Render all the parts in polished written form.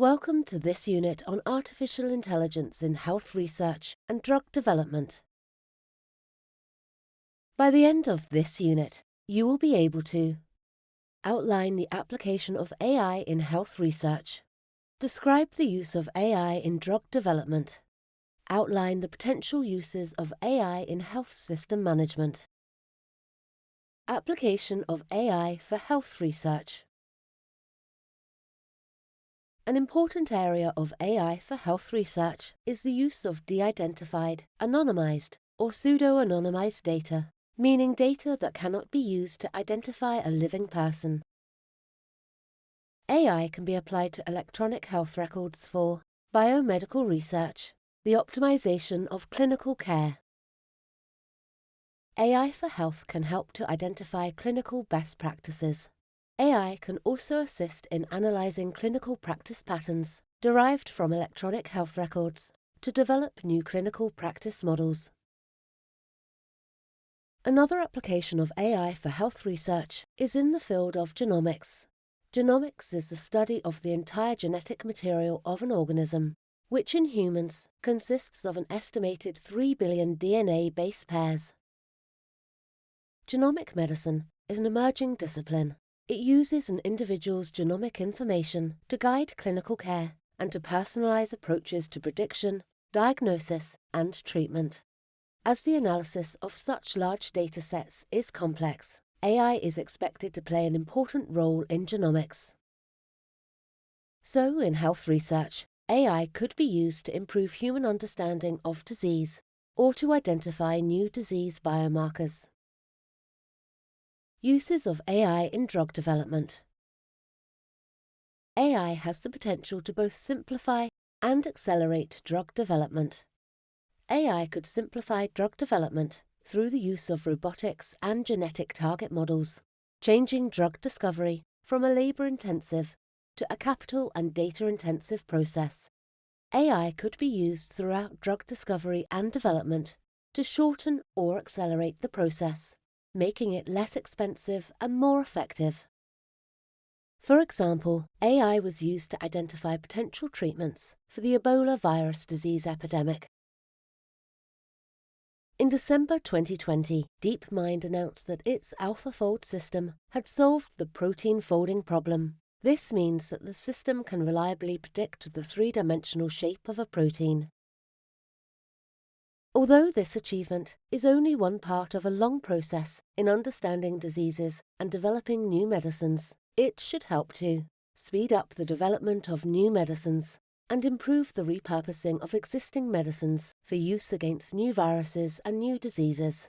Welcome to this unit on artificial intelligence in health research and drug development. By the end of this unit, you will be able to outline the application of AI in health research, describe the use of AI in drug development, outline the potential uses of AI in health system management, application of AI for health research. An important area of AI for health research is the use of de-identified, anonymized, or pseudo-anonymized data, meaning data that cannot be used to identify a living person. AI can be applied to electronic health records for biomedical research, the optimization of clinical care. AI for health can help to identify clinical best practices. AI can also assist in analyzing clinical practice patterns derived from electronic health records to develop new clinical practice models. Another application of AI for health research is in the field of genomics. Genomics is the study of the entire genetic material of an organism, which in humans consists of an estimated 3 billion DNA base pairs. Genomic medicine is an emerging discipline. It uses an individual's genomic information to guide clinical care and to personalize approaches to prediction, diagnosis, and treatment. As the analysis of such large datasets is complex, AI is expected to play an important role in genomics. So, in health research, AI could be used to improve human understanding of disease or to identify new disease biomarkers. Uses of AI in drug development. AI has the potential to both simplify and accelerate drug development. AI could simplify drug development through the use of robotics and genetic target models, changing drug discovery from a labor-intensive to a capital and data-intensive process. AI could be used throughout drug discovery and development to shorten or accelerate the process, making it less expensive and more effective. For example, AI was used to identify potential treatments for the Ebola virus disease epidemic. In December 2020, DeepMind announced that its AlphaFold system had solved the protein folding problem. This means that the system can reliably predict the three-dimensional shape of a protein. Although this achievement is only one part of a long process in understanding diseases and developing new medicines, it should help to speed up the development of new medicines and improve the repurposing of existing medicines for use against new viruses and new diseases.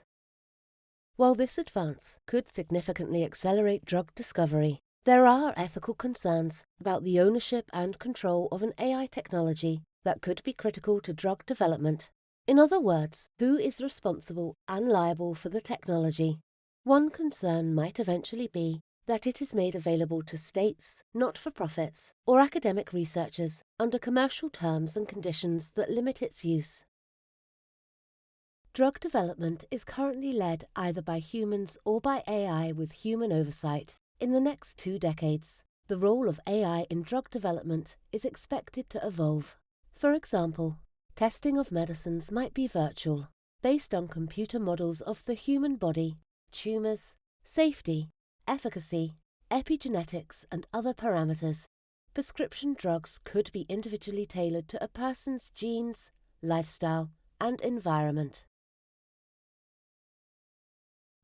While this advance could significantly accelerate drug discovery, there are ethical concerns about the ownership and control of an AI technology that could be critical to drug development. In other words, who is responsible and liable for the technology? One concern might eventually be that it is made available to states, not-for-profits, or academic researchers under commercial terms and conditions that limit its use. Drug development is currently led either by humans or by AI with human oversight. In the next 2 decades, the role of AI in drug development is expected to evolve. For example, testing of medicines might be virtual, based on computer models of the human body, tumors, safety, efficacy, epigenetics, and other parameters. Prescription drugs could be individually tailored to a person's genes, lifestyle, and environment.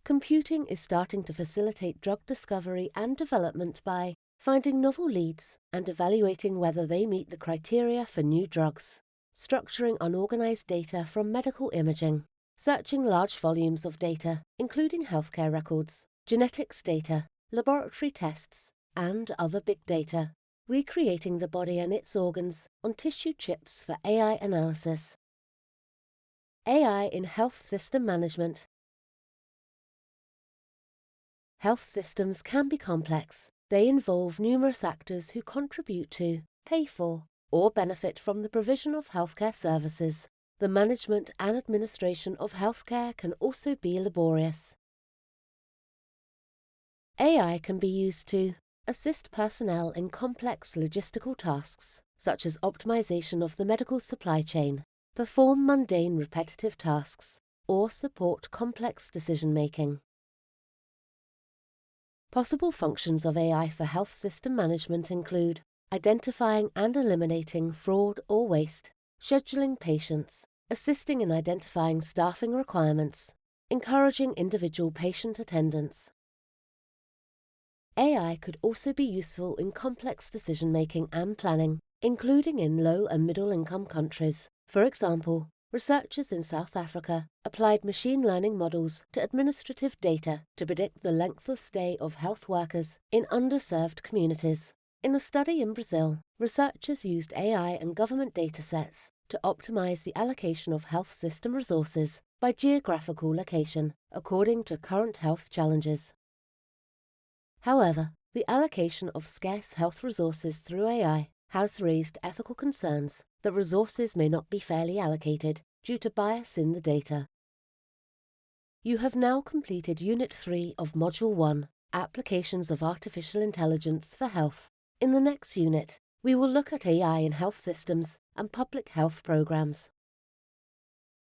Computing is starting to facilitate drug discovery and development by finding novel leads and evaluating whether they meet the criteria for new drugs, structuring unorganized data from medical imaging, searching large volumes of data, including healthcare records, genetics data, laboratory tests, and other big data, recreating the body and its organs on tissue chips for AI analysis. AI in health system management. Health systems can be complex. They involve numerous actors who contribute to, pay for, or benefit from the provision of healthcare services. The management and administration of healthcare can also be laborious. AI can be used to assist personnel in complex logistical tasks, such as optimization of the medical supply chain, perform mundane repetitive tasks, or support complex decision-making. Possible functions of AI for health system management include identifying and eliminating fraud or waste, scheduling patients, assisting in identifying staffing requirements, encouraging individual patient attendance. AI could also be useful in complex decision-making and planning, including in low and middle-income countries. For example, researchers in South Africa applied machine learning models to administrative data to predict the length of stay of health workers in underserved communities. In a study in Brazil, researchers used AI and government datasets to optimize the allocation of health system resources by geographical location, according to current health challenges. However, the allocation of scarce health resources through AI has raised ethical concerns that resources may not be fairly allocated due to bias in the data. You have now completed Unit 3 of Module 1, Applications of Artificial Intelligence for Health. In the next unit, we will look at AI in health systems and public health programs.